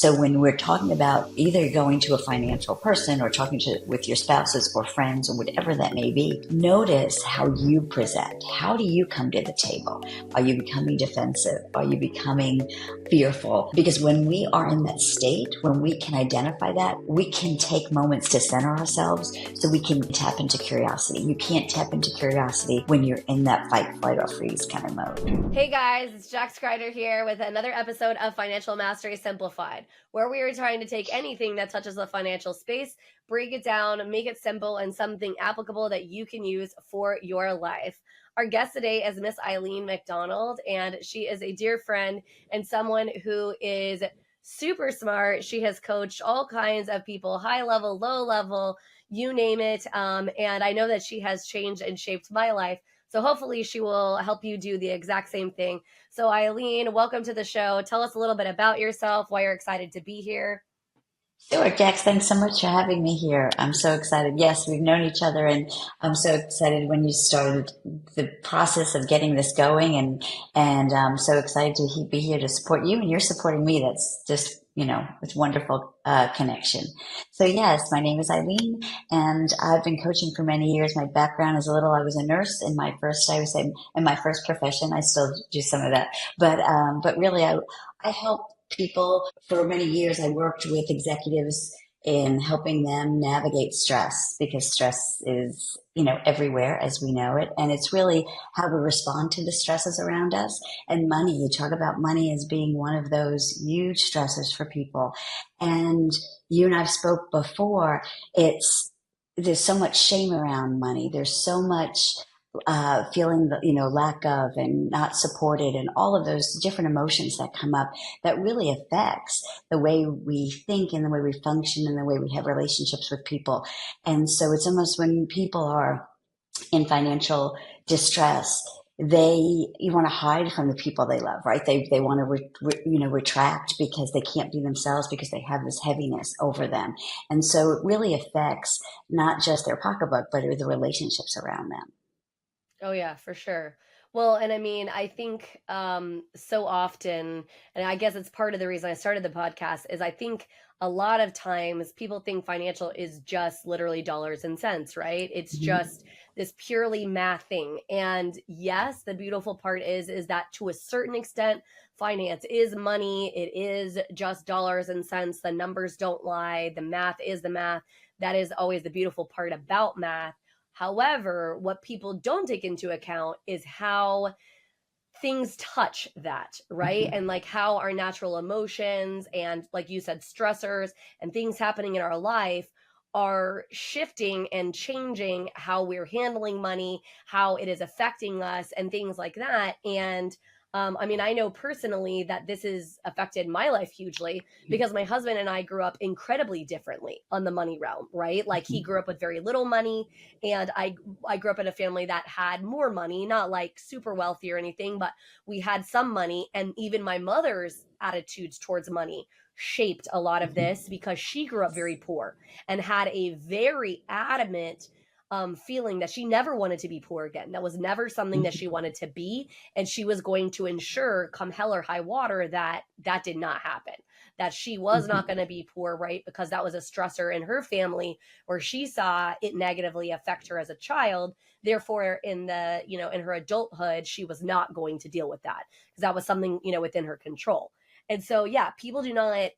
So when we're talking about either going to a financial person or talking with your spouses or friends or whatever that may be, notice how you present. How do you come to the table? Are you becoming defensive? Are you becoming fearful? Because when we are in that state, when we can identify that, we can take moments to center ourselves so we can tap into curiosity. You can't tap into curiosity when you're in that fight, flight, or freeze kind of mode. Hey guys, it's Jax Crider here with another episode of Financial Mastery Simplified, where we are trying to take anything that touches the financial space, break it down, make it simple, and something applicable that you can use for your life. Our guest today is Miss Eileen McDonald, and she is a dear friend and someone who is super smart. She has coached all kinds of people, high level, low level, you name it. And I know that she has changed and shaped my life. So hopefully she will help you do the exact same thing. So Eileen, welcome to the show. Tell us a little bit about yourself, why you're excited to be here. Sure, Jax, thanks so much for having me here. I'm so excited. Yes, we've known each other, and I'm so excited when you started the process of getting this going, and I'm so excited to be here to support you, and you're supporting me. That's just, it's wonderful connection. So yes, my name is Eileen, and I've been coaching for many years. My background is I was a nurse in my first, I would say, in my first profession. I still do some of that, but really, I help people. For many years, I worked with executives in helping them navigate stress, because stress is, everywhere as we know it. And it's really how we respond to the stresses around us. And money, you talk about money as being one of those huge stressors for people. And you and I've spoke before, there's so much shame around money. There's so much feeling the lack of and not supported, and all of those different emotions that come up that really affects the way we think and the way we function and the way we have relationships with people. And so it's almost when people are in financial distress, you want to hide from the people they love, right? They want to retract because they can't be themselves, because they have this heaviness over them. And so it really affects not just their pocketbook, but the relationships around them. Oh yeah, for sure. Well, and I mean, I think so often, and I guess it's part of the reason I started the podcast, is I think a lot of times people think financial is just literally dollars and cents, right? It's just this purely math thing. And yes, the beautiful part is that to a certain extent, finance is money. It is just dollars and cents. The numbers don't lie. The math is the math. That is always the beautiful part about math. However, what people don't take into account is how things touch that, right? And like how our natural emotions and, like you said, stressors and things happening in our life are shifting and changing how we're handling money, how it is affecting us, and things like that. And I mean, I know personally that this has affected my life hugely because my husband and I grew up incredibly differently on the money realm, right? Like he grew up with very little money, and I grew up in a family that had more money, not like super wealthy or anything, but we had some money. And even my mother's attitudes towards money shaped a lot of this because she grew up very poor and had a very adamant feeling that she never wanted to be poor again. That was never something that she wanted to be. And she was going to ensure, come hell or high water, that that did not happen, that she was not going to be poor, right? Because that was a stressor in her family where she saw it negatively affect her as a child. Therefore, in in her adulthood, she was not going to deal with that because that was something, within her control. And so, yeah, people do not,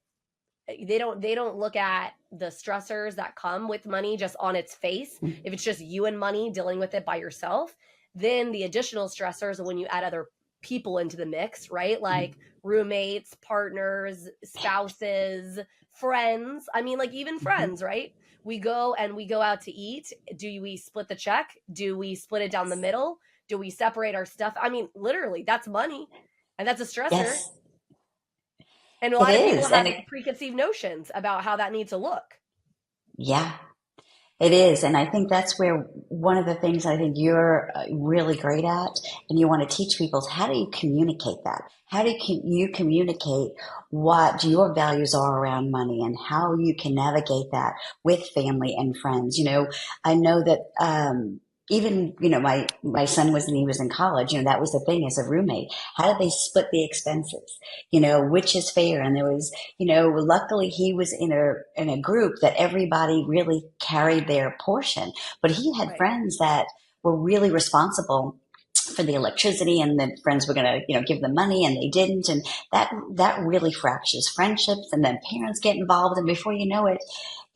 they don't look at the stressors that come with money just on its face. If it's just you and money dealing with it by yourself, then the additional stressors are when you add other people into the mix, right? Like roommates, partners, spouses, friends. I mean, like even friends, right? We go out to eat. Do we split the check? Do we split it down the middle? Do we separate our stuff? I mean, literally, that's money, and that's a stressor. Yes, And a it lot of people is. have preconceived notions about how that needs to look. Yeah, it is. And I think that's where one of the things I think you're really great at, and you want to teach people, is how do you communicate that? How do you communicate what your values are around money and how you can navigate that with family and friends? I know that even, my son he was in college, that was the thing as a roommate. How did they split the expenses? Which is fair? And there was, luckily he was in a group that everybody really carried their portion, but he had Right. friends that were really responsible for the electricity, and then friends were going to give them money and they didn't, and that really fractures friendships, and then parents get involved, and before you know it,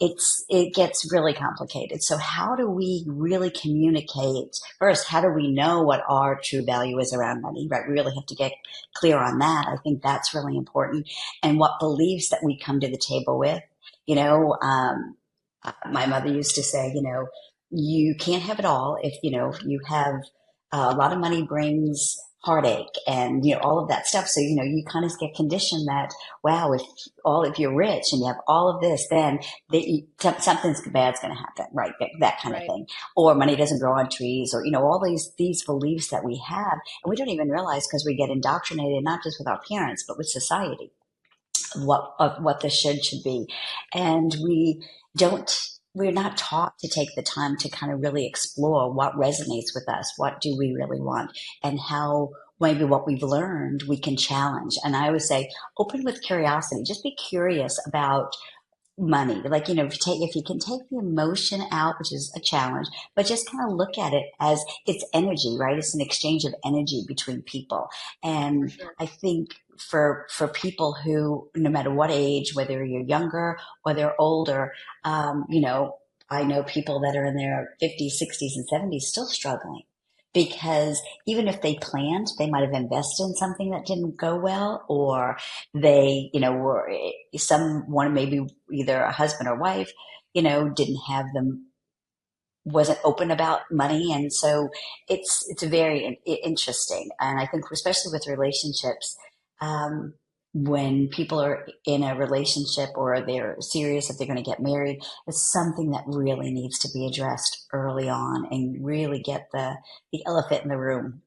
it gets really complicated. So how do we really communicate? First, how do we know what our true value is around money? Right, we really have to get clear on that. I think that's really important, and what beliefs that we come to the table with. you know um, my mother used to say, you can't have it all. If you have a lot of money brings heartache and all of that stuff. So you kind of get conditioned that, wow, if you're rich and you have all of this, then something's bad's going to happen, right? That kind of Right. thing. Or money doesn't grow on trees, or all these beliefs that we have, and we don't even realize, because we get indoctrinated not just with our parents but with society, of what the should be. And don't we're not taught to take the time to kind of really explore what resonates with us, what do we really want, and how maybe what we've learned we can challenge. And I always say, open with curiosity. Just be curious about money. Like, if you can take the emotion out, which is a challenge, but just kind of look at it as it's energy, right? It's an exchange of energy between people. For And sure. I think for people who, no matter what age, whether you're younger or they're older, I know people that are in their 50s, 60s, and 70s still struggling, because even if they planned, they might have invested in something that didn't go well, or they, were someone, maybe either a husband or wife, didn't have them, wasn't open about money. And so it's very interesting. And I think especially with relationships, um, when people are in a relationship or they're serious, if they're going to get married, it's something that really needs to be addressed early on, and really get the elephant in the room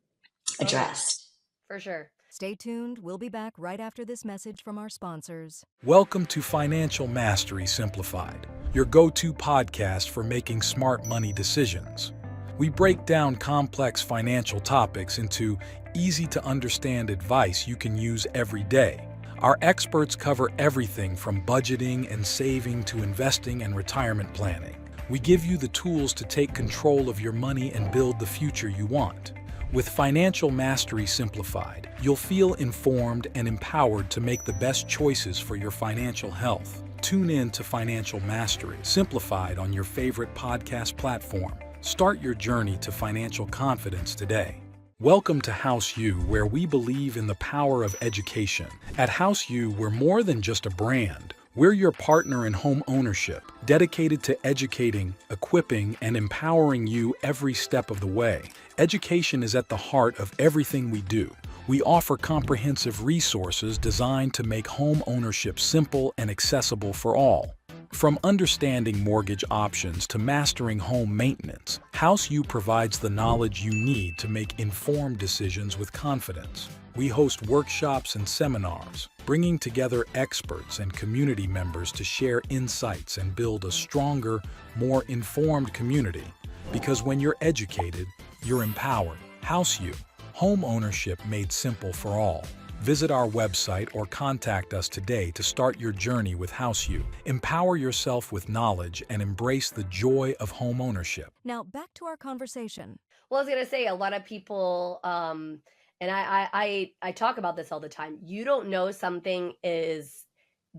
Totally. addressed. For sure. Stay tuned. We'll be back right after this message from our sponsors. Welcome to Financial Mastery Simplified, your go-to podcast for making smart money decisions. We break down complex financial topics into easy-to-understand advice you can use every day. Our experts cover everything from budgeting and saving to investing and retirement planning. We give you the tools to take control of your money and build the future you want. With Financial Mastery Simplified, you'll feel informed and empowered to make the best choices for your financial health. Tune in to Financial Mastery Simplified on your favorite podcast platform. Start your journey to financial confidence today. Welcome to House U, where we believe in the power of education. At House U, we're more than just a brand. We're your partner in home ownership, dedicated to educating, equipping, and empowering you every step of the way. Education is at the heart of everything we do. We offer comprehensive resources designed to make home ownership simple and accessible for all. From understanding mortgage options to mastering home maintenance, House U provides the knowledge you need to make informed decisions with confidence. We host workshops and seminars, bringing together experts and community members to share insights and build a stronger, more informed community. Because when you're educated, you're empowered. House U, home ownership made simple for all. Visit our website or contact us today to start your journey with House U. Empower yourself with knowledge and embrace the joy of home ownership. Now, back to our conversation. Well, I was gonna say a lot of people, and I talk about this all the time. You don't know something is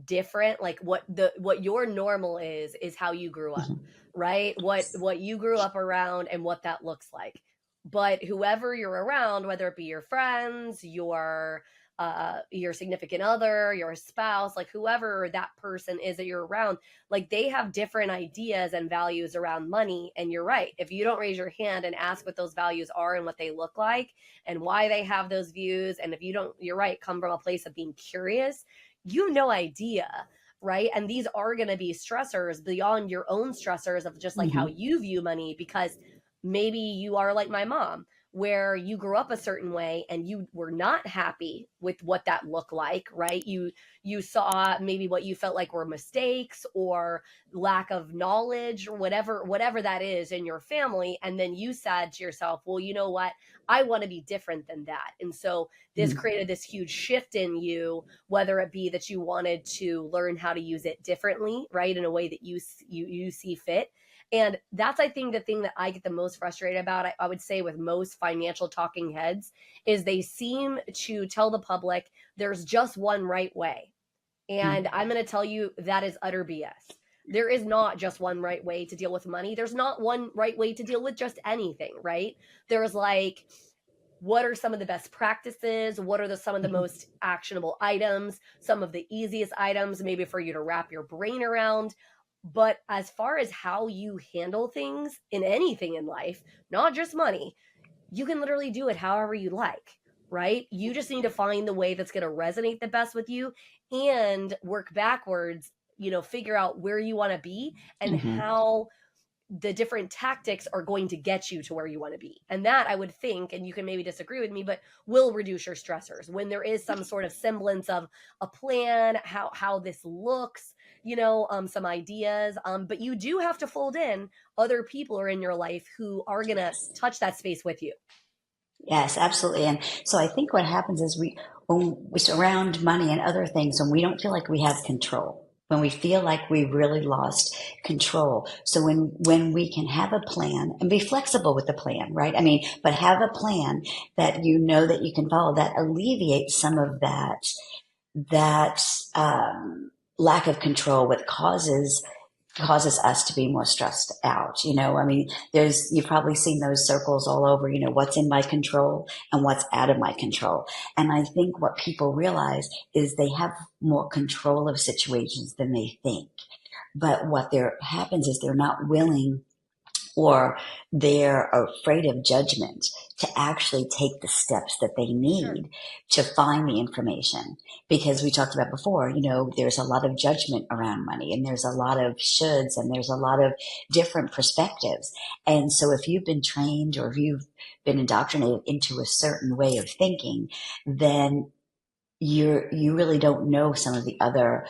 different, like what your normal is how you grew up, Mhm. right? What you grew up around and what that looks like. But whoever you're around, whether it be your friends, your significant other, your spouse, like whoever that person is that you're around, like they have different ideas and values around money. And you're right. If you don't raise your hand and ask what those values are and what they look like and why they have those views, and if you don't, you're right, come from a place of being curious, no idea, right? And these are going to be stressors beyond your own stressors of just like how Mhm. you view money, because maybe you are like my mom, where you grew up a certain way and you were not happy with what that looked like, right? You saw maybe what you felt like were mistakes or lack of knowledge or whatever that is in your family, and then you said to yourself, well, you know what, I want to be different than that. And so this Mhm. created this huge shift in you, whether it be that you wanted to learn how to use it differently, right, in a way that you see fit. And that's, I think, the thing that I get the most frustrated about, I would say, with most financial talking heads, is they seem to tell the public there's just one right way. And I'm going to tell you that is utter BS. There is not just one right way to deal with money. There's not one right way to deal with just anything, right? There's like, what are some of the best practices? What are some of the most actionable items? Some of the easiest items, maybe for you to wrap your brain around. But as far as how you handle things in anything in life, not just money, you can literally do it however you like, right? You just need to find the way that's going to resonate the best with you and work backwards, figure out where you want to be and Mhm. how the different tactics are going to get you to where you want to be. And that, I would think, and you can maybe disagree with me, but will reduce your stressors when there is some sort of semblance of a plan, how this looks, some ideas. But you do have to fold in other people are in your life who are going to Yes. touch that space with you. Yes, absolutely. And so I think what happens is when we surround money and other things, when we don't feel like we have control, when we feel like we've really lost control. So when we can have a plan and be flexible with the plan, right? I mean, but have a plan that you know that you can follow, that alleviates some of that lack of control, what causes us to be more stressed out. I mean, you've probably seen those circles all over, what's in my control and what's out of my control. And I think what people realize is they have more control of situations than they think. But what there happens is they're not willing, or they're afraid of judgment, to actually take the steps that they Sure. need to find the information. Because we talked about before, there's a lot of judgment around money, and there's a lot of shoulds, and there's a lot of different perspectives. And so if you've been trained, or if you've been indoctrinated into a certain way of thinking, then you really don't know some of the other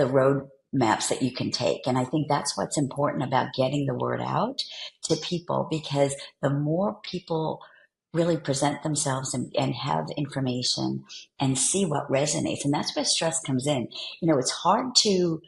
road maps that you can take. And I think that's what's important about getting the word out to people, because the more people really present themselves and have information and see what resonates, and that's where stress comes in. It's hard to,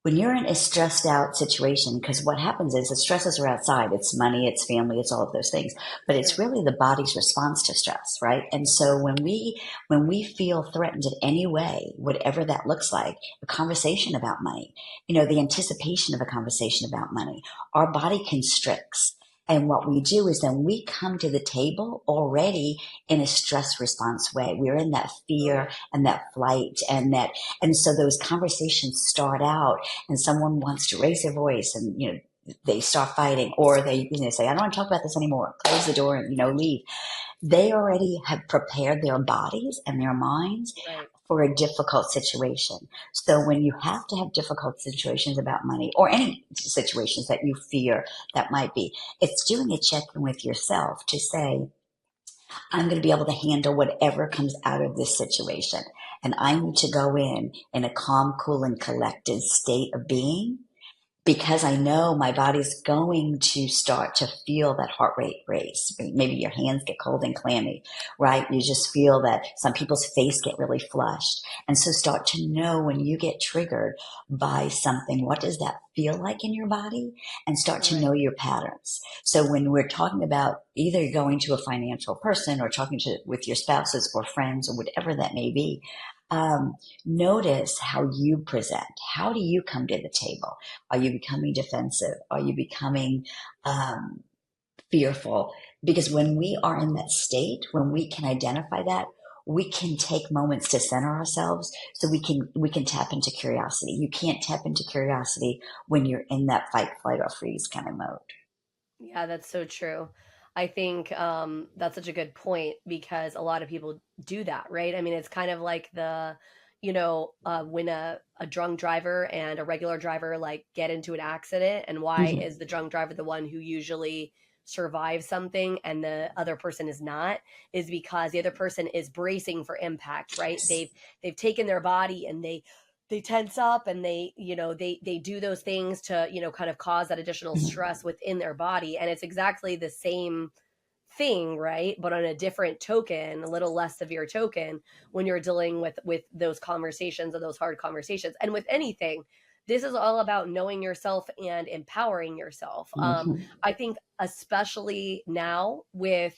when you're in a stressed out situation, because what happens is the stresses are outside. It's money, it's family, it's all of those things, but it's Sure. really the body's response to stress, right? And so when we feel threatened in any way, whatever that looks like, a conversation about money, the anticipation of a conversation about money, our body constricts. And what we do is then we come to the table already in a stress response way. We're in that Oh, fear yeah. and that flight, and so those conversations start out, and someone wants to raise their voice, and they start fighting, or they say, I don't want to talk about this anymore, close the door, and leave. They already have prepared their bodies and their minds Right. for a difficult situation. So when you have to have difficult situations about money, or any situations that you fear that might be, it's doing a check-in with yourself to say, I'm going to be able to handle whatever comes out of this situation. And I need to go in a calm, cool, and collected state of being, because I know my body's going to start to feel that heart rate race. Maybe your hands get cold and clammy, right? You just feel that some people's face get really flushed. And so start to know when you get triggered by something, what does that feel like in your body? And start to Right. know your patterns. So when we're talking about either going to a financial person or talking with your spouses or friends or whatever that may be, notice how you present. How do you come to the table? Are you becoming defensive? Are you becoming fearful? Because when we are in that state, when we can identify that, we can take moments to center ourselves, so we can tap into curiosity. You can't tap into curiosity when you're in that fight, flight, or freeze kind of mode. Yeah, that's so true. I think that's such a good point because a lot of people do that, right? I mean, it's kind of like when a drunk driver and a regular driver like get into an accident, and why Mhm. is the drunk driver the one who usually survive something and the other person is not, is because the other person is bracing for impact, right? They've taken their body and they tense up and they, they do those things to, kind of cause that additional stress within their body. And it's exactly the same thing, right? But on a different token, a little less severe token, when you're dealing with those conversations and those hard conversations. And with anything, this is all about knowing yourself and empowering yourself. Mm-hmm. I think especially now with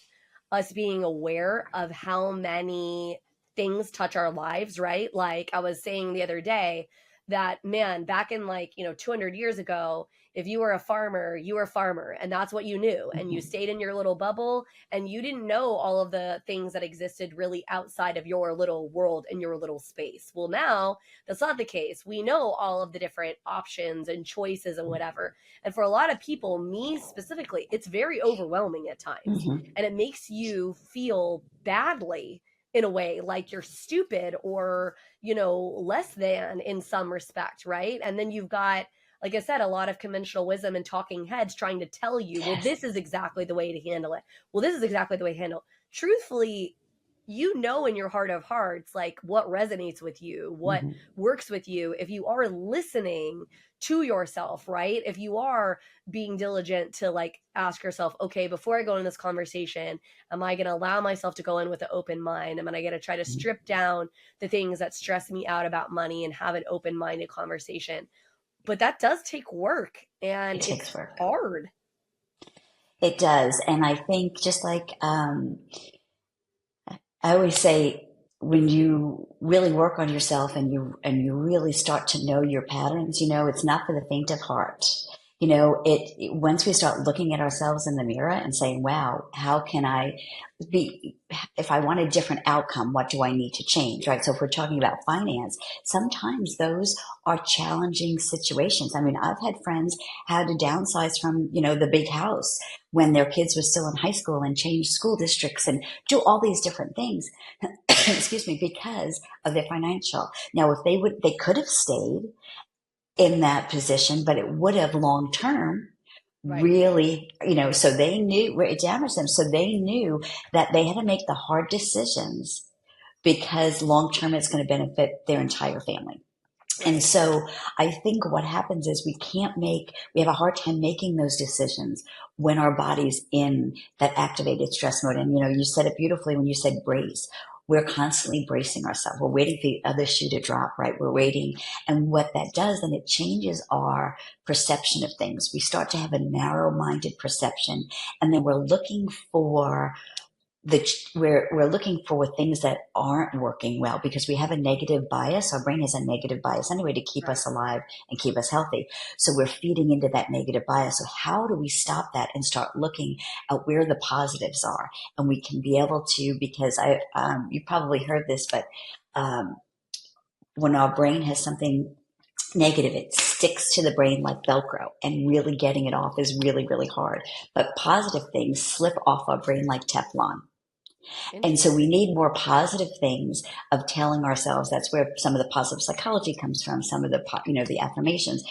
us being aware of how many things touch our lives, right? Like I was saying the other day that, man, back in 200 years ago, if you were a farmer, you were a farmer and that's what you knew. And you stayed in your little bubble and you didn't know all of the things that existed really outside of your little world and your little space. Well, now that's not the case. We know all of the different options and choices and whatever. And for a lot of people, me specifically, it's very overwhelming at times. Mm-hmm. And it makes you feel badly in a way, like you're stupid or, less than in some respect, right? And then you've got, like I said, a lot of conventional wisdom and talking heads trying to tell you, well, this is exactly the way to handle it. Well, this is exactly the way to handle it. Truthfully, in your heart of hearts, like what resonates with you, what works with you, if you are listening to yourself, right? If you are being diligent to ask yourself, okay, before I go into this conversation, am I going to allow myself to go in with an open mind? Am I going to try to strip down the things that stress me out about money and have an open-minded conversation? But that does take work and It takes it's work. hard. It does. And I think just like I always say, when you really work on yourself and you really start to know your patterns, it's not for the faint of heart. Once we start looking at ourselves in the mirror and saying, wow, how can I be, if I want a different outcome, what do I need to change, right? So if we're talking about finance, sometimes those are challenging situations. I mean, I've had friends had to downsize from, the big house when their kids were still in high school and change school districts and do all these different things, excuse me, because of their financial. Now, if they could have stayed in that position, but it would have long term Right. really, so they knew where it damaged them. So they knew that they had to make the hard decisions because long term it's going to benefit their entire family. And so I think what happens is we have a hard time making those decisions when our body's in that activated stress mode. And, you said it beautifully when you said brace. We're constantly bracing ourselves. We're waiting for the other shoe to drop, right? We're waiting. And what that does, then it changes our perception of things. We start to have a narrow-minded perception, and then we're looking for we're looking for things that aren't working well because we have a negative bias. Our brain has a negative bias anyway to keep us alive and keep us healthy. So we're feeding into that negative bias. So how do we stop that and start looking at where the positives are? And we can be able to, because you probably heard this, but when our brain has something negative, it sticks to the brain like Velcro, and really getting it off is really, really hard. But positive things slip off our brain like Teflon. And so we need more positive things of telling ourselves. That's where some of the positive psychology comes from, some of the, the affirmations.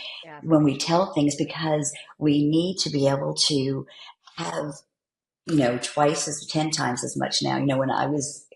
When we tell things, because we need to be able to have, 10 times as much now. When I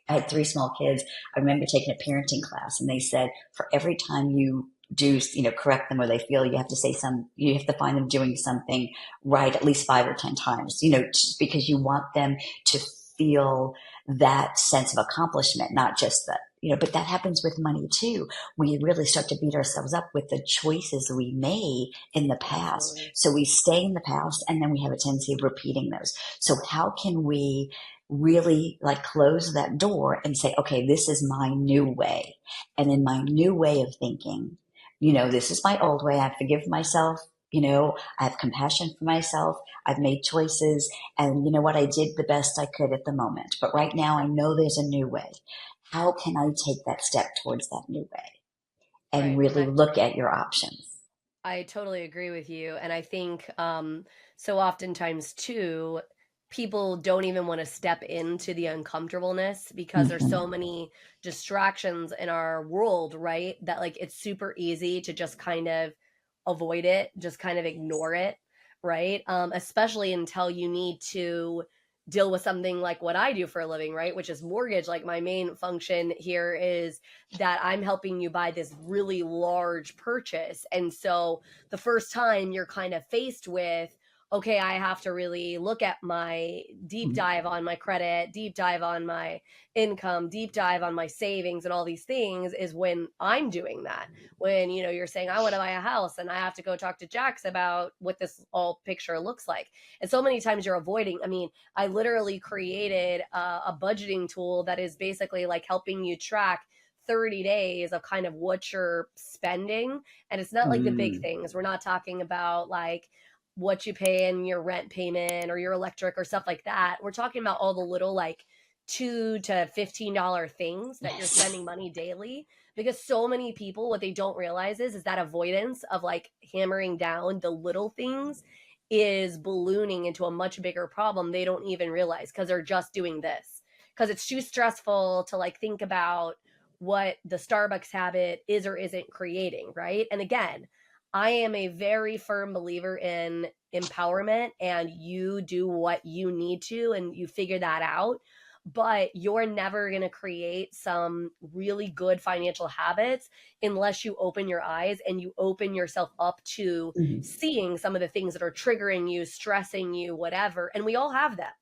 had 3 small kids, I remember taking a parenting class, and they said, for every time you do, correct them or they feel, you have to find them doing something right at least 5 or 10 times, just because you want them to feel that sense of accomplishment, not just that, but that happens with money too. We really start to beat ourselves up with the choices we made in the past. Absolutely. So we stay in the past, and then we have a tendency of repeating those. So how can we really close that door and say, okay, this is my new way. And in my new way of thinking, this is my old way. I forgive myself. I have compassion for myself. I've made choices, and you know what? I did the best I could at the moment. But right now I know there's a new way. How can I take that step towards that new way and really look at your options? I totally agree with you. And I think so oftentimes too, people don't even want to step into the uncomfortableness because there's so many distractions in our world, right? That it's super easy to just kind of avoid it, just kind of ignore it, right? Especially until you need to deal with something like what I do for a living, right? Which is mortgage. Like my main function here is that I'm helping you buy this really large purchase. And so the first time you're kind of faced with, okay, I have to really look at my deep dive on my credit, deep dive on my income, deep dive on my savings and all these things is when I'm doing that. When, you're saying, I want to buy a house and I have to go talk to Jax about what this all picture looks like. And so many times you're avoiding. I mean, I literally created a budgeting tool that is basically like helping you track 30 days of kind of what you're spending. And it's not like the big things. We're not talking about like what you pay in your rent payment or your electric or stuff like that. We're talking about all the little like $2 to $15 things that you're spending money daily, because so many people, what they don't realize is that avoidance of like hammering down the little things is ballooning into a much bigger problem they don't even realize, because they're just doing this because it's too stressful to like think about what the Starbucks habit is or isn't creating, right? And again, I am a very firm believer in empowerment, and you do what you need to and you figure that out. But you're never going to create some really good financial habits unless you open your eyes and you open yourself up to seeing some of the things that are triggering you, stressing you, whatever. And we all have them.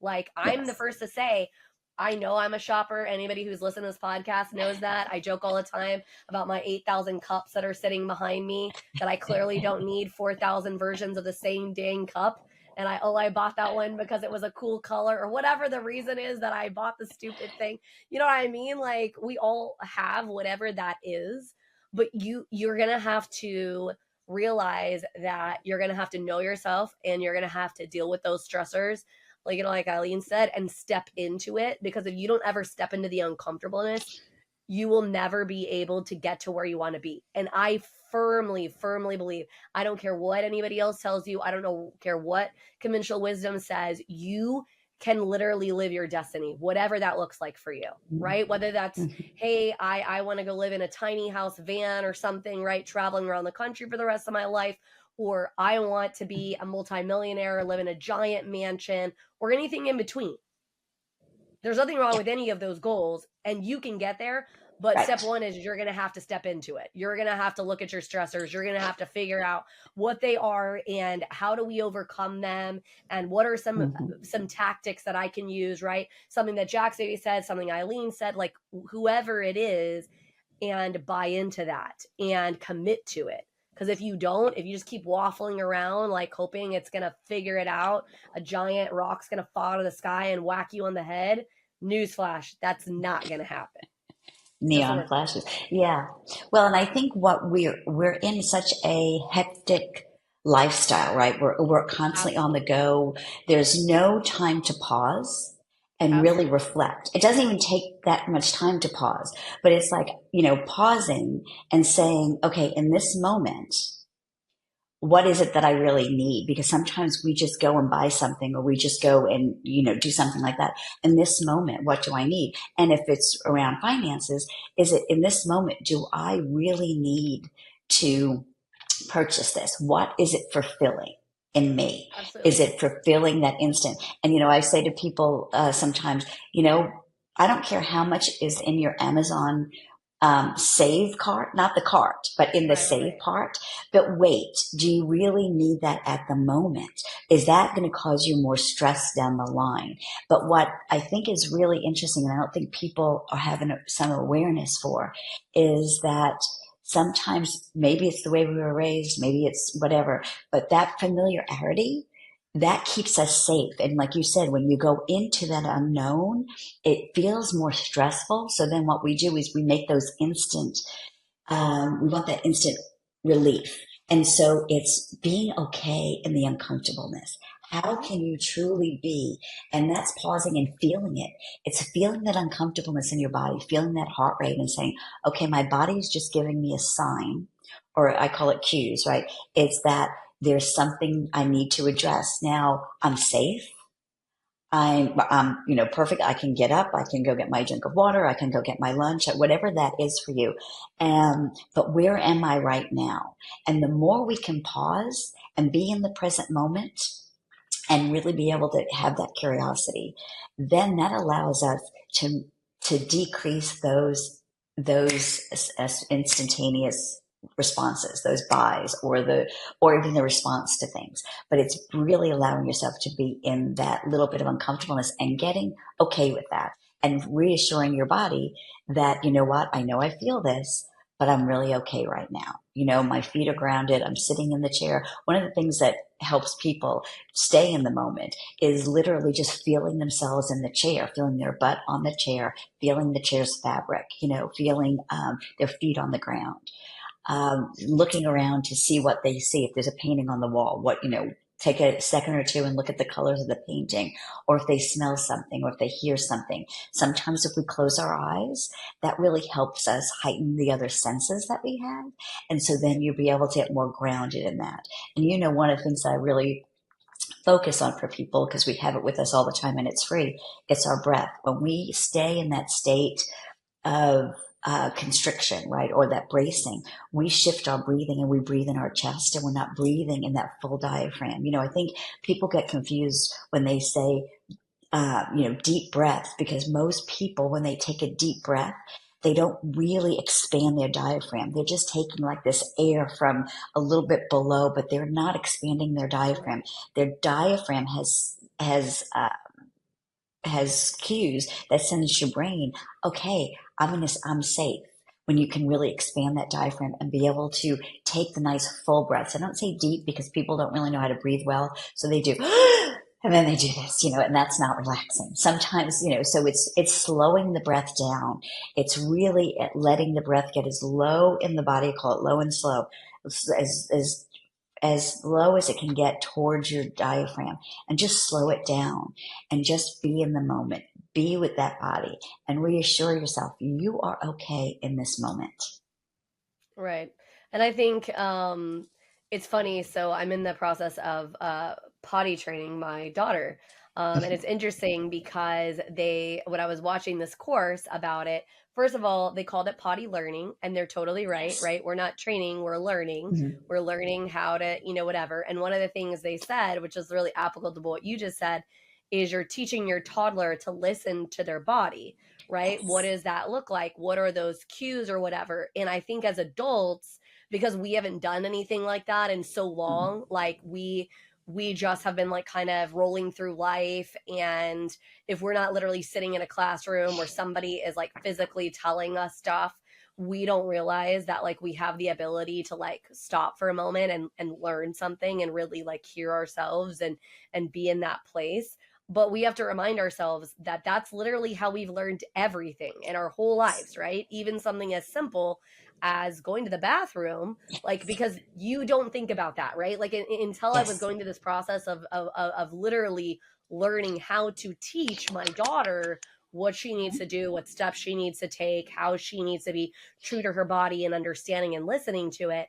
Like, I'm the first to say, I know I'm a shopper. Anybody who's listened to this podcast knows that. I joke all the time about my 8,000 cups that are sitting behind me that I clearly don't need 4,000 versions of the same dang cup. And I bought that one because it was a cool color or whatever the reason is that I bought the stupid thing. You know what I mean? Like, we all have whatever that is, but you're going to have to realize that you're going to have to know yourself, and you're going to have to deal with those stressors, like, like Eileen said, and step into it. Because if you don't ever step into the uncomfortableness, you will never be able to get to where you want to be. And I firmly believe, I don't care what anybody else tells you, I don't care what conventional wisdom says, you can literally live your destiny, whatever that looks like for you, right? Whether that's, hey, I want to go live in a tiny house van or something, right? Traveling around the country for the rest of my life, or I want to be a multimillionaire, live in a giant mansion, or anything in between. There's nothing wrong with any of those goals, and you can get there. But step one is you're going to have to step into it. You're going to have to look at your stressors. You're going to have to figure out what they are and how do we overcome them, and what are some tactics that I can use, right? Something that Jax maybe said, something Eileen said, like whoever it is, and buy into that and commit to it. Because if you just keep waffling around, like hoping it's going to figure it out, a giant rock's going to fall out of the sky and whack you on the head, newsflash, that's not going to happen. Neon flashes. Yeah. Well, and I think what we're in such a hectic lifestyle, right? We're constantly on the go. There's no time to pause and really reflect. It doesn't even take that much time to pause, but it's like, pausing and saying, okay, in this moment, what is it that I really need? Because sometimes we just go and buy something, or we just go and, do something like that. In this moment, what do I need? And if it's around finances, is it in this moment, do I really need to purchase this? What is it fulfilling in me? Absolutely. Is it fulfilling that instant? And, I say to people sometimes, I don't care how much is in your Amazon save cart, not the cart, but in the save part. But wait, do you really need that at the moment? Is that going to cause you more stress down the line? But what I think is really interesting, and I don't think people are having some awareness for, is that sometimes maybe it's the way we were raised, maybe it's whatever, but that familiarity, that keeps us safe. And like you said, when you go into that unknown, it feels more stressful. So then what we do is we make those instant, we want that instant relief. And so it's being okay in the uncomfortableness. How can you truly be? And that's pausing and feeling it. It's feeling that uncomfortableness in your body, feeling that heart rate and saying, okay, my body is just giving me a sign, or I call it cues, right? It's that there's something I need to address. Now I'm safe. perfect. I can get up. I can go get my drink of water. I can go get my lunch, whatever that is for you. But where am I right now? And the more we can pause and be in the present moment and really be able to have that curiosity, then that allows us to, to decrease those instantaneous responses, those buys, or even the response to things. But it's really allowing yourself to be in that little bit of uncomfortableness and getting okay with that, and reassuring your body that, you know what, I know I feel this, but I'm really okay right now. My feet are grounded. I'm sitting in the chair. One of the things that helps people stay in the moment is literally just feeling themselves in the chair, feeling their butt on the chair, feeling the chair's fabric, feeling their feet on the ground, looking around to see what they see. If there's a painting on the wall, take a second or two and look at the colors of the painting, or if they smell something, or if they hear something. Sometimes if we close our eyes, that really helps us heighten the other senses that we have. And so then you'll be able to get more grounded in that. And one of the things that I really focus on for people, because we have it with us all the time and it's free, it's our breath. When we stay in that state of constriction, right, or that bracing, we shift our breathing and we breathe in our chest, and we're not breathing in that full diaphragm. I think people get confused when they say, deep breath, because most people, when they take a deep breath, they don't really expand their diaphragm. They're just taking like this air from a little bit below, but they're not expanding their diaphragm. Their diaphragm has cues that sends your brain, okay, I'm safe. When you can really expand that diaphragm and be able to take the nice full breaths. I don't say deep because people don't really know how to breathe well, so they do, and then they do this, and that's not relaxing. Sometimes, so it's slowing the breath down. It's really letting the breath get as low in the body, call it low and slow, as low as it can get towards your diaphragm, and just slow it down and just be in the moment. Be with that body and reassure yourself you are okay in this moment. Right. And I think it's funny. So I'm in the process of potty training my daughter. And it's interesting because when I was watching this course about it, first of all, they called it potty learning, and they're totally right, Yes. right? We're not training, we're learning. Mm-hmm. We're learning how to, whatever. And one of the things they said, which is really applicable to what you just said, is you're teaching your toddler to listen to their body, right? What Yes. does that look like? What are those cues or whatever? And I think as adults, because we haven't done anything like that in so long, like we just have been like kind of rolling through life, and if we're not literally sitting in a classroom where somebody is like physically telling us stuff, we don't realize that like we have the ability to like stop for a moment and learn something and really like hear ourselves and be in that place. But we have to remind ourselves that that's literally how we've learned everything in our whole lives, right? Even something as simple as going to the bathroom, like, because you don't think about that, right? Like until I was Yes. going through this process of literally learning how to teach my daughter what she needs to do, what steps she needs to take, how she needs to be true to her body and understanding and listening to it,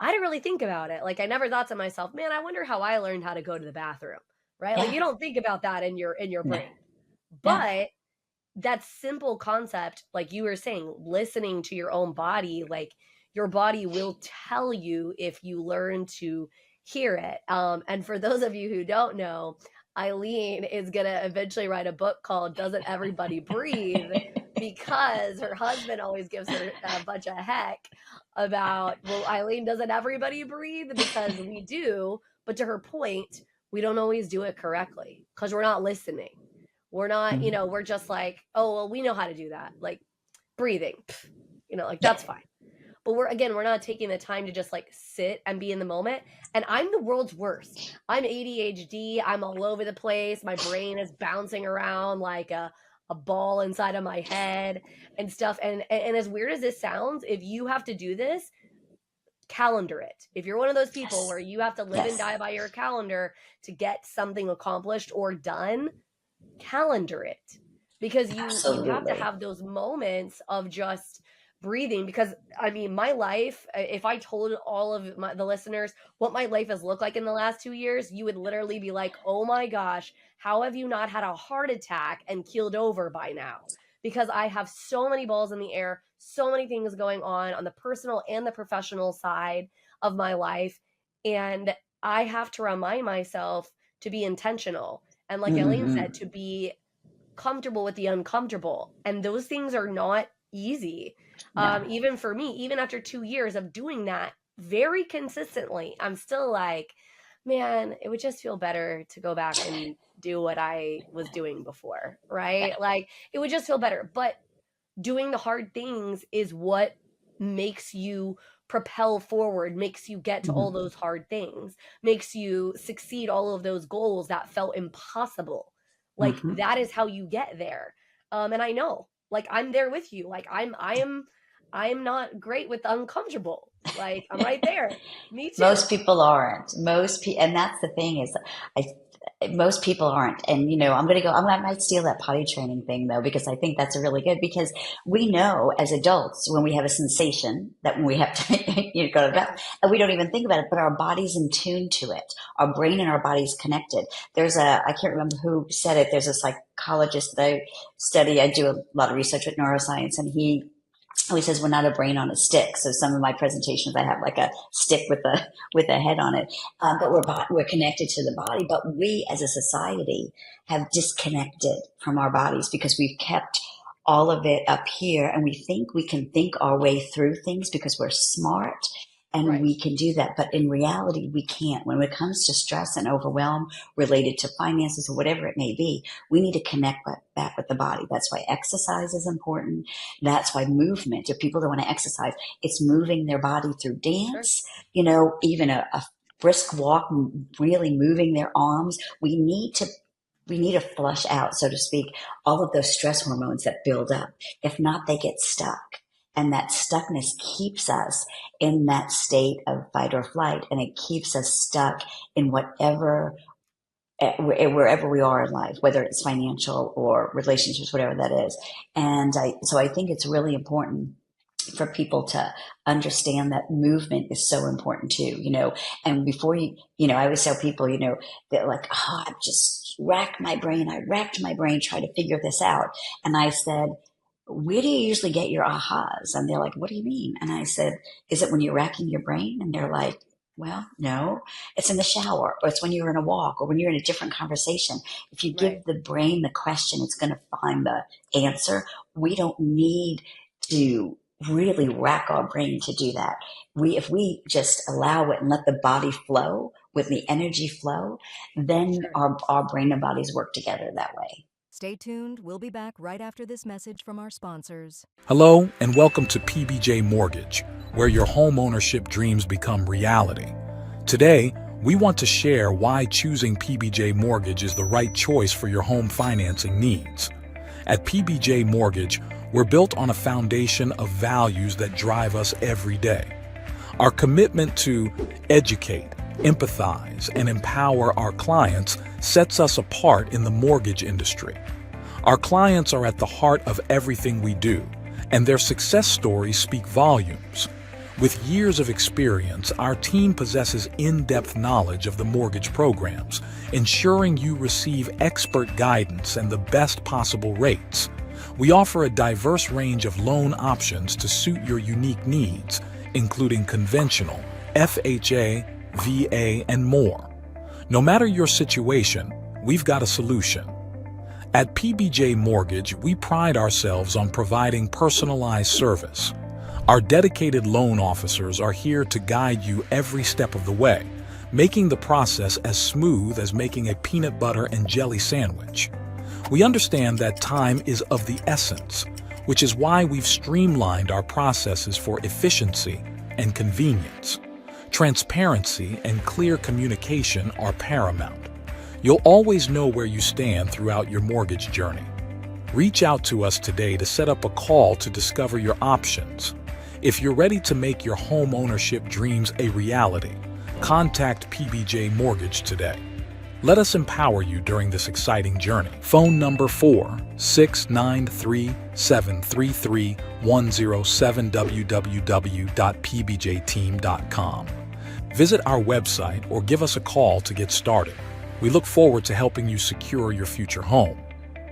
I didn't really think about it. Like I never thought to myself, man, I wonder how I learned how to go to the bathroom, right? Like Yeah. you don't think about that in your No. brain. No. But that simple concept, like you were saying, listening to your own body, like your body will tell you if you learn to hear it. And for those of you who don't know, Eileen is going to eventually write a book called Doesn't Everybody Breathe? Because her husband always gives her a bunch of heck about, well, Eileen, doesn't everybody breathe? Because we do. But to her point, we don't always do it correctly because we're not listening. We're not, we're just like, oh, well, we know how to do that. Like breathing, like Yeah. that's fine. But we're not taking the time to just like sit and be in the moment. And I'm the world's worst. I'm ADHD. I'm all over the place. My brain is bouncing around like a ball inside of my head and stuff. And as weird as this sounds, if you have to do this, calendar it. If you're one of those people Yes. where you have to live and Yes. die by your calendar to get something accomplished or done, calendar it, because you have to Absolutely. have those moments of just breathing, because I mean, my life, if I told all of the listeners what my life has looked like in the last 2 years, you would literally be like, oh my gosh, how have you not had a heart attack and keeled over by now? Because I have so many balls in the air, so many things going on the personal and the professional side of my life. And I have to remind myself to be intentional. And like Eileen said, to be comfortable with the uncomfortable. And those things are not easy. No. Even for me, even after 2 years of doing that very consistently, I'm still like, man, it would just feel better to go back and do what I was doing before, right? Like, it would just feel better. But doing the hard things is what makes you propel forward, makes you get to all those hard things, makes you succeed all of those goals that felt impossible. Like, that is how you get there. And I know, like, I'm there with you. Like, I am not great with uncomfortable. Like, I'm right there. Me too. Most people aren't. And that's the thing is, most people aren't. And I might steal that potty training thing though, because I think that's really good, because we know as adults when we have a sensation that when we have to go to the bathroom, and we don't even think about it, but our body's in tune to it. Our brain and our body's connected. I can't remember who said it. There's a psychologist that I study. I do a lot of research with neuroscience, and he always says we're not a brain on a stick. So some of my presentations, I have like a stick with a head on it. But we're connected to the body. But we as a society have disconnected from our bodies because we've kept all of it up here, and we think we can think our way through things because we're smart. And we can do that. But in reality, we can't. When it comes to stress and overwhelm related to finances or whatever it may be, we need to connect back with the body. That's why exercise is important. That's why movement. If people don't want to exercise, it's moving their body through dance, even a brisk walk, really moving their arms. We need to flush out, so to speak, all of those stress hormones that build up. If not, they get stuck. And that stuckness keeps us in that state of fight or flight, and it keeps us stuck in wherever we are in life, whether it's financial or relationships, whatever that is. And so I think it's really important for people to understand that movement is so important too, and before I always tell people, they're like, I just racked my brain trying to figure this out. And I said, where do you usually get your ahas? And they're like, what do you mean? And I said, is it when you're racking your brain? And they're like, well, no, it's in the shower, or it's when you're in a walk, or when you're in a different conversation. If you give the brain the question, it's going to find the answer. We don't need to really rack our brain to do that. If we just allow it and let the body flow with the energy flow, then our brain and bodies work together that way. Stay tuned. We'll be back right after this message from our sponsors. Hello, and welcome to PBJ Mortgage, where your home ownership dreams become reality. Today, we want to share why choosing PBJ Mortgage is the right choice for your home financing needs. At PBJ Mortgage, we're built on a foundation of values that drive us every day. Our commitment to educate, empathize, and empower our clients sets us apart in the mortgage industry. Our clients are at the heart of everything we do, and their success stories speak volumes. With years of experience, our team possesses in-depth knowledge of the mortgage programs, ensuring you receive expert guidance and the best possible rates. We offer a diverse range of loan options to suit your unique needs, including conventional, FHA, VA, and more. No matter your situation, we've got a solution. At PBJ Mortgage, we pride ourselves on providing personalized service. Our dedicated loan officers are here to guide you every step of the way, making the process as smooth as making a peanut butter and jelly sandwich. We understand that time is of the essence, which is why we've streamlined our processes for efficiency and convenience. Transparency and clear communication are paramount. You'll always know where you stand throughout your mortgage journey. Reach out to us today to set up a call to discover your options. If you're ready to make your home ownership dreams a reality, contact PBJ Mortgage today. Let us empower you during this exciting journey. Phone number 4-693-733-107 www.pbjteam.com. Visit our website or give us a call to get started. We look forward to helping you secure your future home.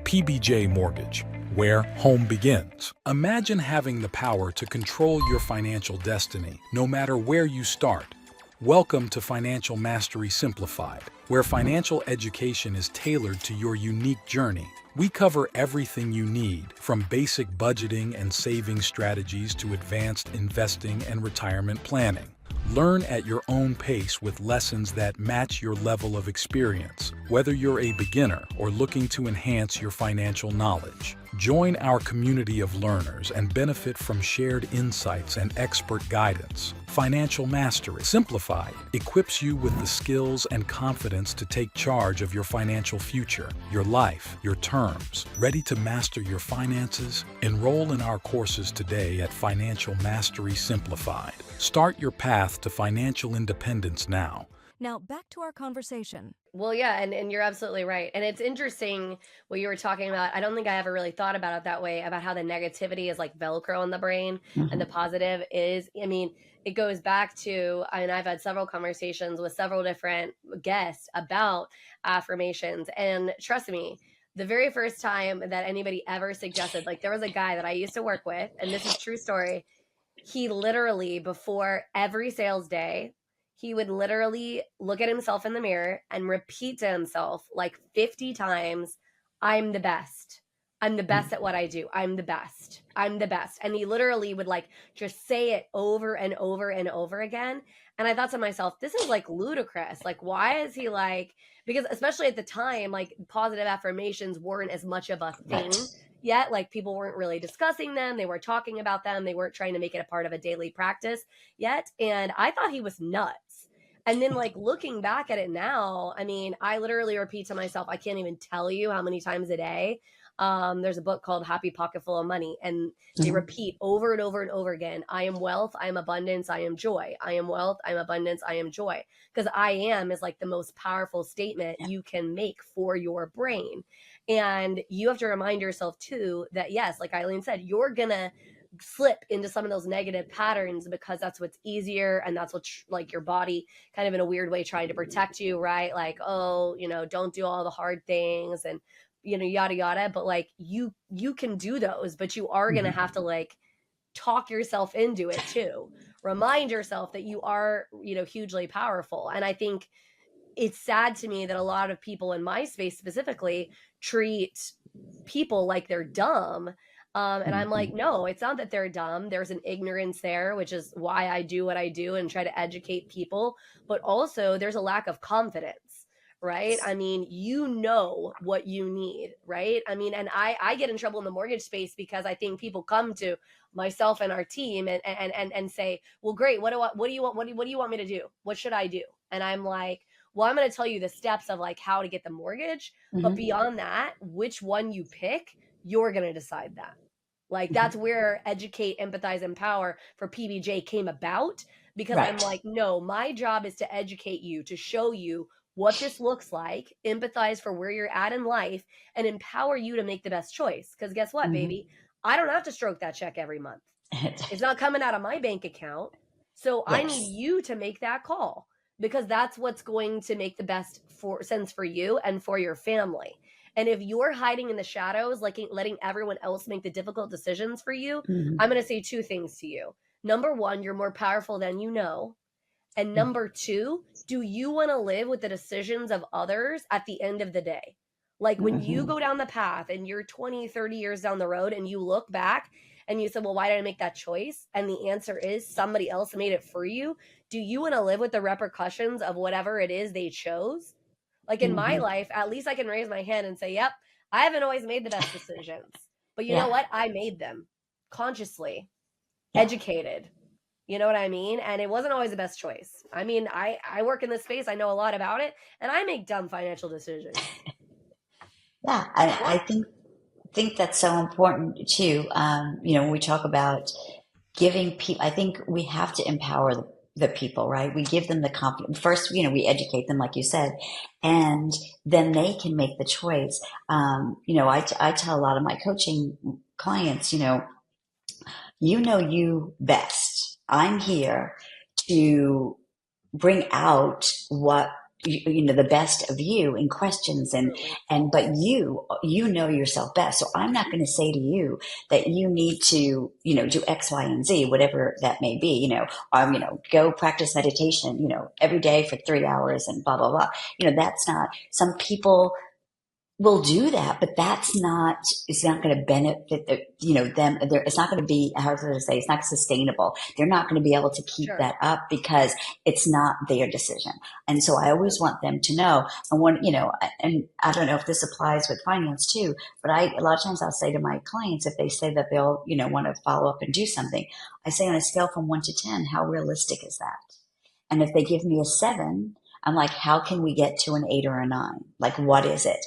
PBJ Mortgage, where home begins. Imagine having the power to control your financial destiny, no matter where you start. Welcome to Financial Mastery Simplified, where financial education is tailored to your unique journey. We cover everything you need, from basic budgeting and saving strategies to advanced investing and retirement planning. Learn at your own pace with lessons that match your level of experience, whether you're a beginner or looking to enhance your financial knowledge. Join our community of learners and benefit from shared insights and expert guidance. Financial Mastery Simplified equips you with the skills and confidence to take charge of your financial future, your life, your terms. Ready to master your finances? Enroll in our courses today at Financial Mastery Simplified. Start your path to financial independence now. Now, back to our conversation. Well, yeah, and you're absolutely right. And it's interesting what you were talking about. I don't think I ever really thought about it that way, about how the negativity is like Velcro in the brain and the positive is, I mean, it goes back to, I mean, I've had several conversations with several different guests about affirmations. And trust me, the very first time that anybody ever suggested, like there was a guy that I used to work with, and this is true story. He literally, before every sales day, he would literally look at himself in the mirror and repeat to himself like 50 times, I'm the best. I'm the best at what I do. I'm the best. I'm the best. And he literally would like just say it over and over and over again. And I thought to myself, this is like ludicrous. Like, why is he like, because especially at the time, like positive affirmations weren't as much of a thing yet. Like people weren't really discussing them. They weren't talking about them. They weren't trying to make it a part of a daily practice yet. And I thought he was nuts. And then like looking back at it now, I mean, I literally repeat to myself, I can't even tell you how many times a day. There's a book called Happy Pocket Full of Money, and they repeat over and over and over again, I am wealth, I am abundance, I am joy. I am wealth, I am abundance, I am joy. Because I am is like the most powerful statement you can make for your brain. And you have to remind yourself too that yes, like Eileen said, you're gonna slip into some of those negative patterns because that's what's easier, and that's what's like your body kind of in a weird way trying to protect you, right? Like, oh, you know, don't do all the hard things and, you know, yada yada. But like you can do those, but you are gonna have to like talk yourself into it too. Remind yourself that you are, you know, hugely powerful. And I think it's sad to me that a lot of people in my space specifically treat people like they're dumb. And I'm like, no, it's not that they're dumb. There's an ignorance there, which is why I do what I do and try to educate people. But also there's a lack of confidence, right? I mean, you know what you need, right? I mean, and I get in trouble in the mortgage space because I think people come to myself and our team and say, well, great. What do you want? What do you want me to do? What should I do? And I'm like, well, I'm going to tell you the steps of like how to get the mortgage. But beyond that, which one you pick, you're going to decide that. Like that's where educate, empathize, empower for PBJ came about, because I'm like, no, my job is to educate you, to show you what this looks like, empathize for where you're at in life, and empower you to make the best choice. Because guess what, baby? I don't have to stroke that check every month. It's not coming out of my bank account. So I need you to make that call, because that's what's going to make the best sense for you and for your family. And if you're hiding in the shadows, like letting everyone else make the difficult decisions for you, I'm going to say two things to you. Number one, you're more powerful than you know. And number two, do you want to live with the decisions of others at the end of the day? Like when you go down the path and you're 20, 30 years down the road and you look back and you said, well, why did I make that choice? And the answer is somebody else made it for you. Do you want to live with the repercussions of whatever it is they chose? Like in my life, at least I can raise my hand and say, yep, I haven't always made the best decisions. But you know what? I made them consciously, educated. You know what I mean? And it wasn't always the best choice. I mean, I work in this space. I know a lot about it. And I make dumb financial decisions. Yeah, I think that's so important too. You know, when we talk about giving people, I think we have to empower the people, right? We give them the confidence. First, we educate them, like you said, and then they can make the choice. I tell a lot of my coaching clients, you best. I'm here to bring out what the best of you in questions Absolutely. but you know yourself best. So I'm not going to say to you that you need to do X, Y, and Z, whatever that may be. Go practice meditation every day for 3 hours and blah blah blah. That's not. Some people will do that, but it's not going to benefit them. It's not going to be, how to say, it's not sustainable. They're not going to be able to keep Sure. that up because it's not their decision. And so I always want them to know. And I don't know if this applies with finance too, but a lot of times I'll say to my clients, if they say that they'll, want to follow up and do something, I say on a scale from 1 to 10, how realistic is that? And if they give me a 7, I'm like, how can we get to an 8 or a 9? Like, what is it?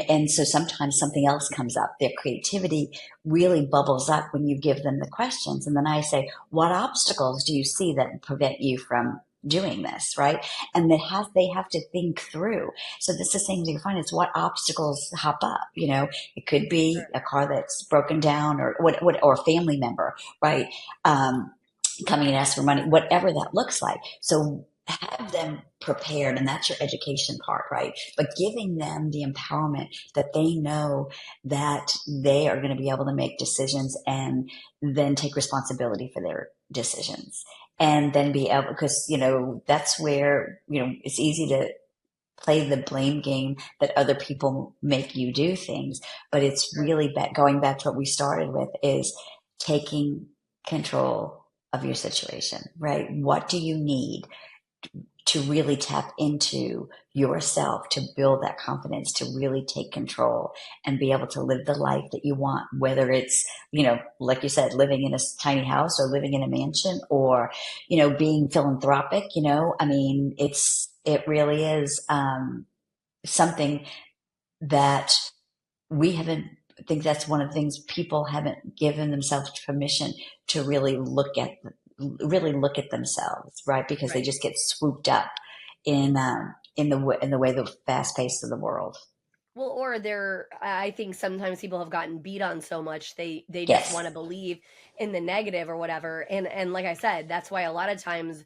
And so sometimes something else comes up. Their creativity really bubbles up when you give them the questions. And then I say, what obstacles do you see that prevent you from doing this? Right. And they have to think through. So this is the same thing you find. It's what obstacles hop up. It could be Sure. a car that's broken down or or a family member, right? Coming and ask for money, whatever that looks like. So have them prepared, and that's your education part, right? But giving them the empowerment that they know that they are going to be able to make decisions and then take responsibility for their decisions. And then be able, because, that's where, it's easy to play the blame game that other people make you do things. But it's really going back to what we started with, is taking control of your situation, right? What do you need to really tap into yourself, to build that confidence, to really take control and be able to live the life that you want, whether it's, like you said, living in a tiny house or living in a mansion or, being philanthropic, I mean, it really is, something that we haven't, I think that's one of the things people haven't given themselves permission to really look at themselves, right? Because they Right. just get swooped up in the way the fast pace of the world. Well, or I think sometimes people have gotten beat on so much they just Yes. want to believe in the negative or whatever. And like I said, that's why a lot of times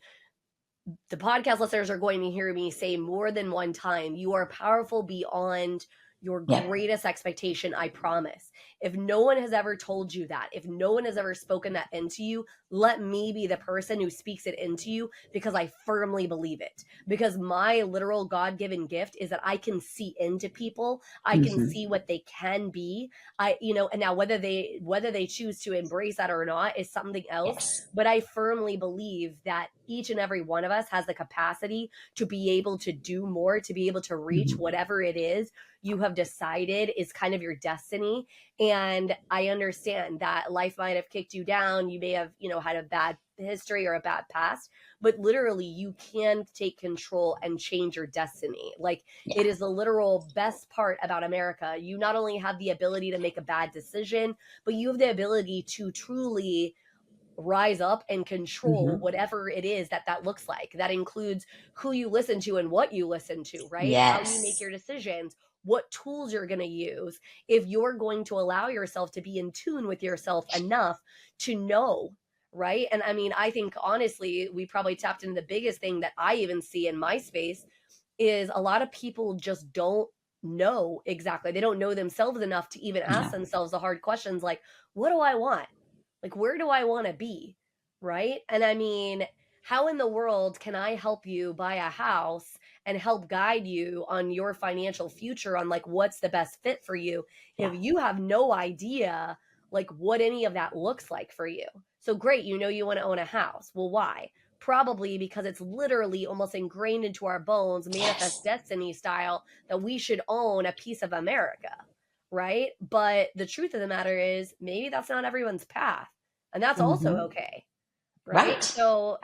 the podcast listeners are going to hear me say more than one time, you are powerful beyond your Yeah. greatest expectation, I promise. If no one has ever told you that, if no one has ever spoken that into you, let me be the person who speaks it into you, because I firmly believe it. Because my literal God-given gift is that I can see into people. I can Mm-hmm. see what they can be. And now whether they choose to embrace that or not is something else. Yes. But I firmly believe that each and every one of us has the capacity to be able to do more, to be able to reach Mm-hmm. whatever it is you have decided is kind of your destiny. And I understand that life might have kicked you down. You may have, had a bad history or a bad past, but literally you can take control and change your destiny. Like, Yeah. it is the literal best part about America. You not only have the ability to make a bad decision, but you have the ability to truly rise up and control Mm-hmm. whatever it is that looks like. That includes who you listen to and what you listen to, right? How you make Yes. your decisions, what tools you're going to use, if you're going to allow yourself to be in tune with yourself enough to know, right? And I mean, I think honestly, we probably tapped into the biggest thing that I even see in my space is a lot of people just don't know exactly. They don't know themselves enough to even ask No. themselves the hard questions like, what do I want? Like, where do I want to be? Right. And I mean, how in the world can I help you buy a house and help guide you on your financial future, on like what's the best fit for you, if Yeah. you have no idea like what any of that looks like for you? So great, you want to own a house. Well, why? Probably because it's literally almost ingrained into our bones, manifest Yes. destiny style, that we should own a piece of America. Right. But the truth of the matter is, maybe that's not everyone's path. And that's also Mm-hmm. okay. right? Right. So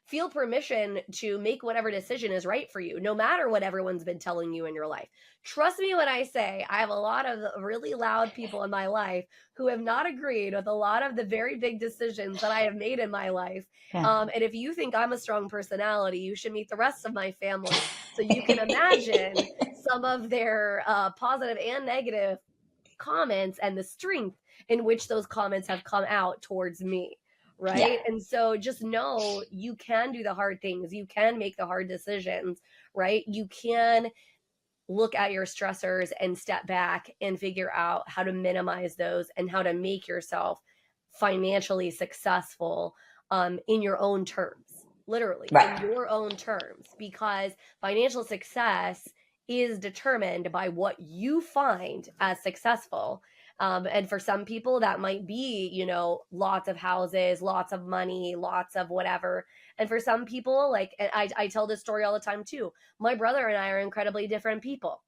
feel permission to make whatever decision is right for you, no matter what everyone's been telling you in your life. Trust me when I say I have a lot of really loud people in my life who have not agreed with a lot of the very big decisions that I have made in my life. Yeah. And if you think I'm a strong personality, you should meet the rest of my family so you can imagine some of their positive and negative comments and the strength in which those comments have come out towards me. Yeah. Right. And so just know you can do the hard things. You can make the hard decisions, right? You can look at your stressors and step back and figure out how to minimize those and how to make yourself financially successful in your own terms, literally Right. in your own terms, because financial success is determined by what you find as successful. And for some people, that might be, lots of houses, lots of money, lots of whatever. And for some people, like, and I tell this story all the time too. My brother and I are incredibly different people.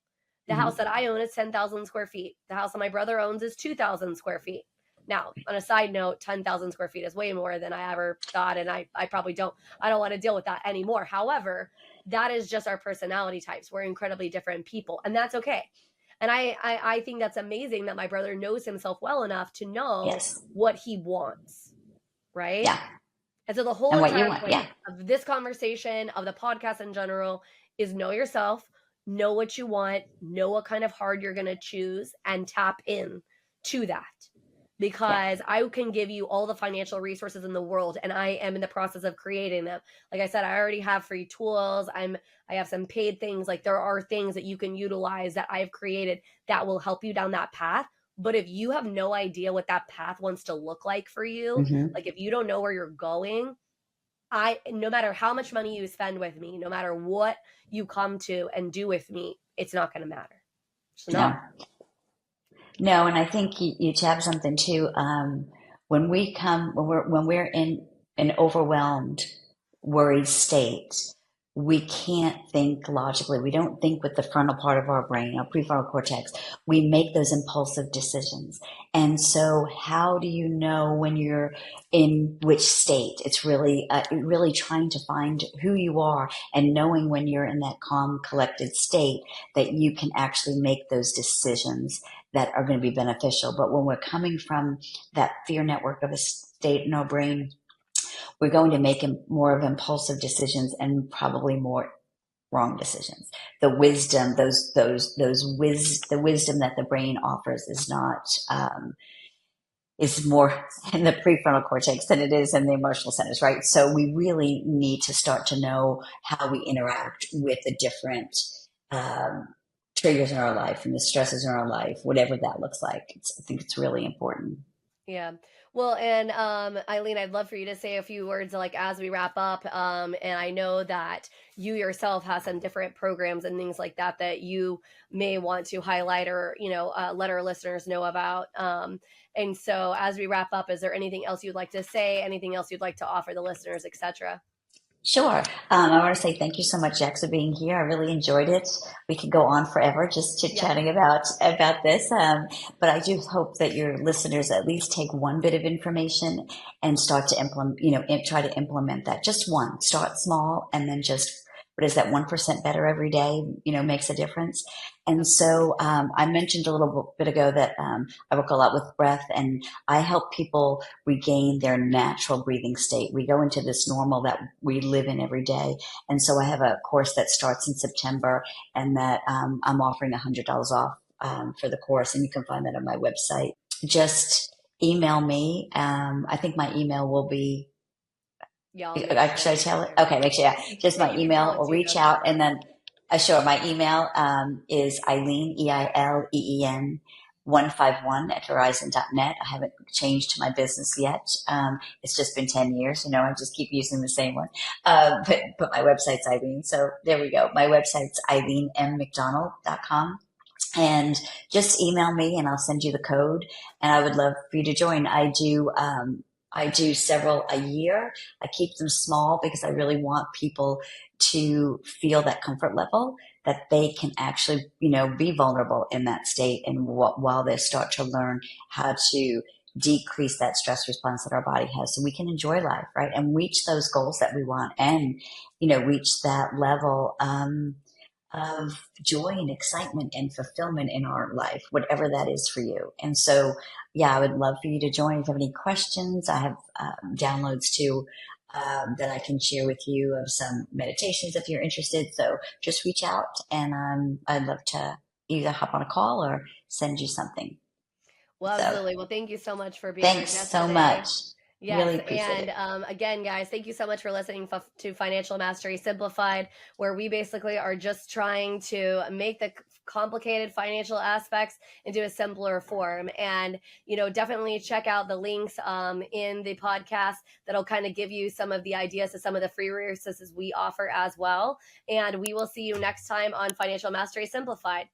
The Mm-hmm. house that I own is 10,000 square feet. The house that my brother owns is 2,000 square feet. Now, on a side note, 10,000 square feet is way more than I ever thought. And I probably I don't want to deal with that anymore. However, that is just our personality types. We're incredibly different people, and that's okay. And I think that's amazing that my brother knows himself well enough to know Yes. what he wants. Right. Yeah. And so the whole And what you entire want. point Yeah. of this conversation, of the podcast in general, is know yourself, know what you want, know what kind of hard you're going to choose, and tap in to that. Because I can give you all the financial resources in the world, and I am in the process of creating them. Like I said, I already have free tools. I have some paid things. Like, there are things that you can utilize that I've created that will help you down that path. But if you have no idea what that path wants to look like for you, Mm-hmm. like if you don't know where you're going, no matter how much money you spend with me, no matter what you come to and do with me, it's not going to matter. It's not. No, and I think you tap something too. When we're in an overwhelmed, worried state, we can't think logically. We don't think with the frontal part of our brain, our prefrontal cortex. We make those impulsive decisions. And so, how do you know when you're in which state? It's really trying to find who you are and knowing when you're in that calm, collected state that you can actually make those decisions that are going to be beneficial. But when we're coming from that fear network of a state in our brain, we're going to make more of impulsive decisions and probably more wrong decisions. The wisdom, the wisdom that the brain offers is more in the prefrontal cortex than it is in the emotional centers, right? So we really need to start to know how we interact with the different triggers in our life and the stresses in our life, whatever that looks like. I think it's really important. Yeah. Well, and Eileen, I'd love for you to say a few words like as we wrap up. And I know that you yourself have some different programs and things like that that you may want to highlight or, let our listeners know about. And so as we wrap up, is there anything else you'd like to say, anything else you'd like to offer the listeners, etc.? Sure. I want to say thank you so much, Jax, for being here. I really enjoyed it. We could go on forever just chit-chatting about this. But I do hope that your listeners at least take one bit of information and start to implement, try to implement that. Just one. Start small and then just, what is that, 1% better every day, makes a difference. And so I mentioned a little bit ago that I work a lot with breath, and I help people regain their natural breathing state. We go into this normal that we live in every day. And so I have a course that starts in September, and that I'm offering $100 off for the course. And you can find that on my website. Just email me. I think my email will be, should I tell it? Okay, make sure. Yeah. Just my email, or reach out, and then sure. My email is Eileen, EILEEN 151 at Verizon.net. I haven't changed my business yet. It's just been 10 years. I just keep using the same one. But my website's Eileen. So there we go. My website's EileenMcDonald.com. And just email me and I'll send you the code. And I would love for you to join. I do several a year. I keep them small because I really want people to feel that comfort level that they can actually, be vulnerable in that state, and while they start to learn how to decrease that stress response that our body has so we can enjoy life, right? And reach those goals that we want and, reach that level of joy and excitement and fulfillment in our life, whatever that is for you. And so, yeah, I would love for you to join. If you have any questions, I have downloads too that I can share with you of some meditations if you're interested. So just reach out and I'd love to either hop on a call or send you something. Well, So absolutely. Well, thank you so much for being our thanks guest so much. today. Yes. Really appreciate And it. again, guys, thank you so much for listening to Financial Mastery Simplified, where we basically are just trying to make the complicated financial aspects into a simpler form. And, definitely check out the links in the podcast that'll kind of give you some of the ideas to some of the free resources we offer as well. And we will see you next time on Financial Mastery Simplified.